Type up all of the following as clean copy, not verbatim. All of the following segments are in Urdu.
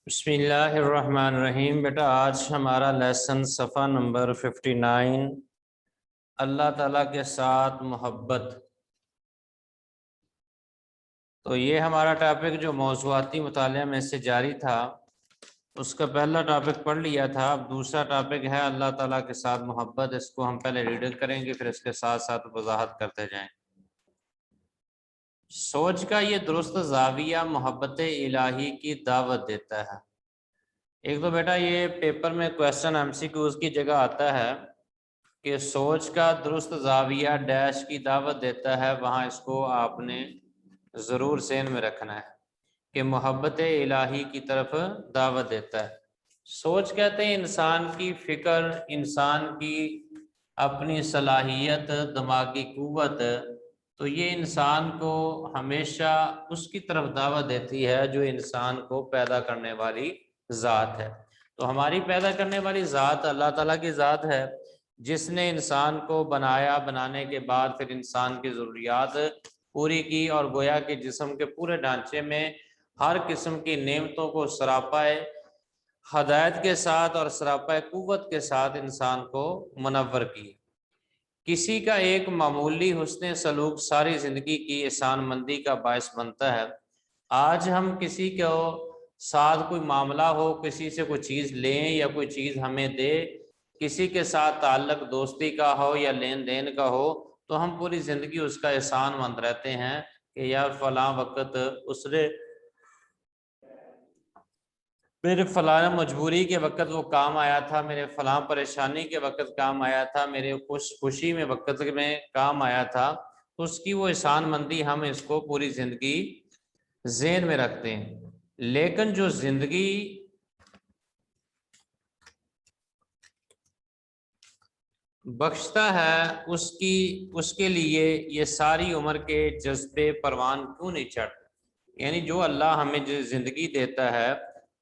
بسم اللہ الرحمن الرحیم۔ بیٹا آج ہمارا لیسن صفحہ نمبر 59، اللہ تعالیٰ کے ساتھ محبت۔ تو یہ ہمارا ٹاپک جو موضوعاتی مطالعہ میں سے جاری تھا، اس کا پہلا ٹاپک پڑھ لیا تھا۔ اب دوسرا ٹاپک ہے اللہ تعالیٰ کے ساتھ محبت۔ اس کو ہم پہلے ریڈنگ کریں گے، پھر اس کے ساتھ ساتھ وضاحت کرتے جائیں۔ سوچ کا یہ درست زاویہ محبت الہی کی دعوت دیتا ہے۔ ایک تو بیٹا یہ پیپر میں کویسچن MCQs کی جگہ آتا ہے کہ سوچ کا درست زاویہ ڈیش کی دعوت دیتا ہے، وہاں اس کو آپ نے ضرور ذہن میں رکھنا ہے کہ محبت الہی کی طرف دعوت دیتا ہے۔ سوچ کہتے ہیں انسان کی فکر، انسان کی اپنی صلاحیت، دماغی قوت، تو یہ انسان کو ہمیشہ اس کی طرف دعوت دیتی ہے جو انسان کو پیدا کرنے والی ذات ہے۔ تو ہماری پیدا کرنے والی ذات اللہ تعالیٰ کی ذات ہے، جس نے انسان کو بنایا، بنانے کے بعد پھر انسان کی ضروریات پوری کی، اور گویا کہ جسم کے پورے ڈھانچے میں ہر قسم کی نعمتوں کو سراپائے ہدایت کے ساتھ اور سراپائے قوت کے ساتھ انسان کو منور کی۔ کسی کا ایک معمولی حسن سلوک ساری زندگی کی احسان مندی کا باعث بنتا ہے۔ آج ہم کسی کو ساتھ کوئی معاملہ ہو، کسی سے کوئی چیز لیں یا کوئی چیز ہمیں دے، کسی کے ساتھ تعلق دوستی کا ہو یا لین دین کا ہو، تو ہم پوری زندگی اس کا احسان مند رہتے ہیں کہ یار فلاں وقت اس نے میرے فلاں مجبوری کے وقت وہ کام آیا تھا، میرے فلاں پریشانی کے وقت کام آیا تھا، میرے خوشی میں وقت میں کام آیا تھا، تو اس کی وہ احسان مندی ہم اس کو پوری زندگی ذہن میں رکھتے ہیں۔ لیکن جو زندگی بخشتا ہے اس کے لیے یہ ساری عمر کے جذبے پروان کیوں نہیں چڑھتے؟ یعنی جو اللہ ہمیں جو زندگی دیتا ہے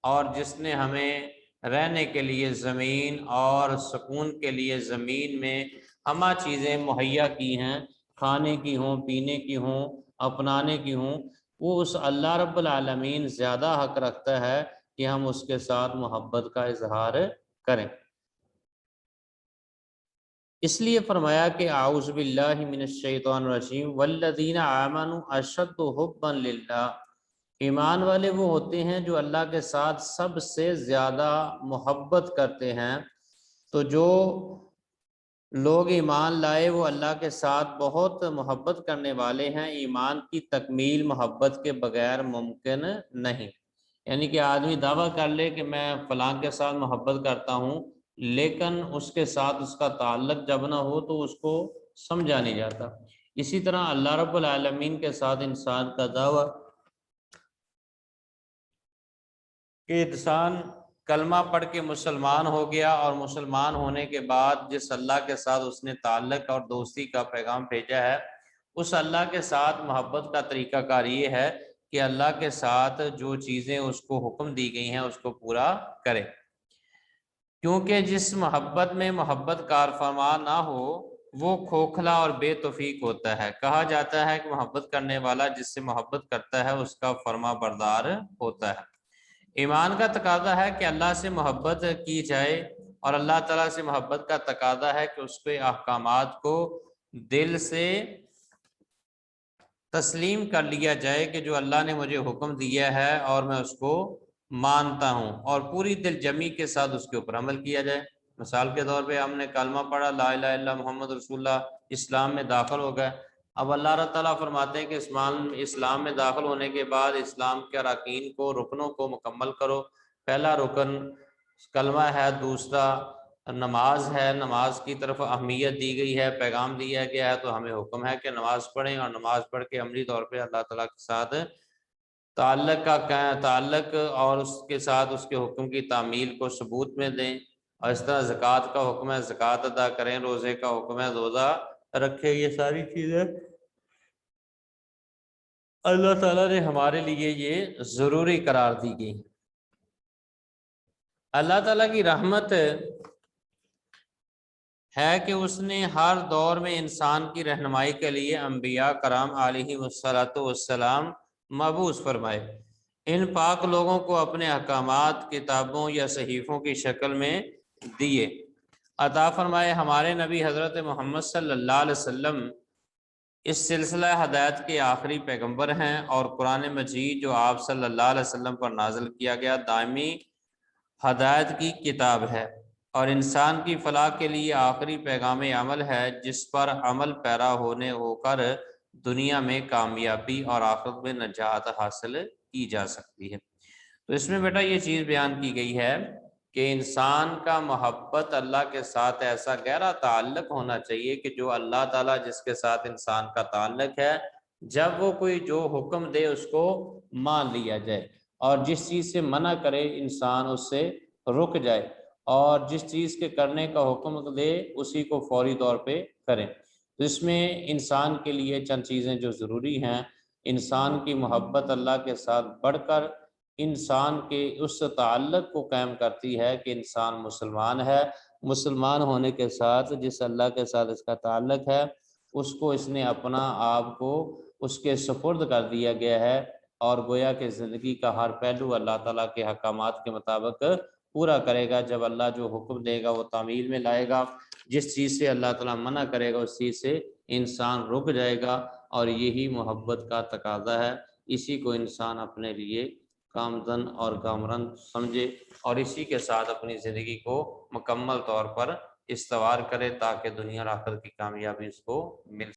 اور جس نے ہمیں رہنے کے لیے زمین اور سکون کے لیے زمین میں ہمہ چیزیں مہیا کی ہیں، کھانے کی ہوں، پینے کی ہوں، اپنانے کی ہوں، وہ اس اللہ رب العالمین زیادہ حق رکھتا ہے کہ ہم اس کے ساتھ محبت کا اظہار کریں۔ اس لیے فرمایا کہ اعوذ باللہ من الشیطان الرجیم والذین آمنوا اشد حبا للہ، ایمان والے وہ ہوتے ہیں جو اللہ کے ساتھ سب سے زیادہ محبت کرتے ہیں۔ تو جو لوگ ایمان لائے وہ اللہ کے ساتھ بہت محبت کرنے والے ہیں۔ ایمان کی تکمیل محبت کے بغیر ممکن نہیں۔ یعنی کہ آدمی دعویٰ کر لے کہ میں فلاں کے ساتھ محبت کرتا ہوں، لیکن اس کے ساتھ اس کا تعلق جب نہ ہو تو اس کو سمجھا نہیں جاتا۔ اسی طرح اللہ رب العالمین کے ساتھ انسان کا دعویٰ کہ انسان کلمہ پڑھ کے مسلمان ہو گیا، اور مسلمان ہونے کے بعد جس اللہ کے ساتھ اس نے تعلق اور دوستی کا پیغام بھیجا ہے، اس اللہ کے ساتھ محبت کا طریقہ کار یہ ہے کہ اللہ کے ساتھ جو چیزیں اس کو حکم دی گئی ہیں اس کو پورا کرے، کیونکہ جس محبت میں محبت کار فرما نہ ہو وہ کھوکھلا اور بے توفیق ہوتا ہے۔ کہا جاتا ہے کہ محبت کرنے والا جس سے محبت کرتا ہے اس کا فرما بردار ہوتا ہے۔ ایمان کا تقاضا ہے کہ اللہ سے محبت کی جائے، اور اللہ تعالیٰ سے محبت کا تقاضا ہے کہ اس کے احکامات کو دل سے تسلیم کر لیا جائے کہ جو اللہ نے مجھے حکم دیا ہے اور میں اس کو مانتا ہوں، اور پوری دل جمی کے ساتھ اس کے اوپر عمل کیا جائے۔ مثال کے طور پہ ہم نے کلمہ پڑھا لا الہ الا اللہ محمد رسول اللہ، اسلام میں داخل ہو گئے۔ اب اللہ تعالیٰ فرماتے ہیں کہ اسلام میں داخل ہونے کے بعد اسلام کے اراکین کو، رکنوں کو مکمل کرو۔ پہلا رکن کلمہ ہے، دوسرا نماز ہے، نماز کی طرف اہمیت دی گئی ہے، پیغام دیا گیا ہے، تو ہمیں حکم ہے کہ نماز پڑھیں، اور نماز پڑھ کے عملی طور پہ اللہ تعالیٰ کے ساتھ تعلق اور اس کے ساتھ اس کے حکم کی تعمیل کو ثبوت میں دیں۔ اور اس طرح زکوٰۃ کا حکم ہے زکوٰۃ ادا کریں، روزے کا حکم ہے روزہ رکھیں۔ یہ ساری چیزیں اللہ تعالیٰ نے ہمارے لیے یہ ضروری قرار دی گئی۔ اللہ تعالیٰ کی رحمت ہے کہ اس نے ہر دور میں انسان کی رہنمائی کے لیے انبیاء کرام علیہ الصلوۃ والسلام مبعوث فرمائے۔ ان پاک لوگوں کو اپنے احکامات کتابوں یا صحیفوں کی شکل میں دیے۔ عطا فرمائے ہمارے نبی حضرت محمد صلی اللہ علیہ وسلم اس سلسلہ ہدایت کے آخری پیغمبر ہیں، اور قرآن مجید جو آپ صلی اللہ علیہ وسلم پر نازل کیا گیا دائمی ہدایت کی کتاب ہے، اور انسان کی فلاح کے لیے آخری پیغام عمل ہے، جس پر عمل پیرا ہو کر دنیا میں کامیابی اور آخرت میں نجات حاصل کی جا سکتی ہے۔ تو اس میں بیٹا یہ چیز بیان کی گئی ہے کہ انسان کا محبت اللہ کے ساتھ ایسا گہرا تعلق ہونا چاہیے کہ جو اللہ تعالیٰ جس کے ساتھ انسان کا تعلق ہے، جب وہ کوئی جو حکم دے اس کو مان لیا جائے، اور جس چیز سے منع کرے انسان اس سے رک جائے، اور جس چیز کے کرنے کا حکم دے اسی کو فوری طور پہ کرے۔ تو اس میں انسان کے لیے چند چیزیں جو ضروری ہیں، انسان کی محبت اللہ کے ساتھ بڑھ کر انسان کے اس تعلق کو قائم کرتی ہے کہ انسان مسلمان ہے، مسلمان ہونے کے ساتھ جس اللہ کے ساتھ اس کا تعلق ہے اس کو اس نے اپنا آپ کو اس کے سپرد کر دیا گیا ہے، اور گویا کہ زندگی کا ہر پہلو اللہ تعالیٰ کے احکامات کے مطابق پورا کرے گا۔ جب اللہ جو حکم دے گا وہ تعمیل میں لائے گا، جس چیز سے اللہ تعالیٰ منع کرے گا اس چیز سے انسان رک جائے گا، اور یہی محبت کا تقاضا ہے۔ اسی کو انسان اپنے لیے کامزن اور کامرند سمجھے، اور اسی کے ساتھ اپنی زندگی کو مکمل طور پر استوار کرے، تاکہ دنیا اور آخرت کی کامیابی اس کو مل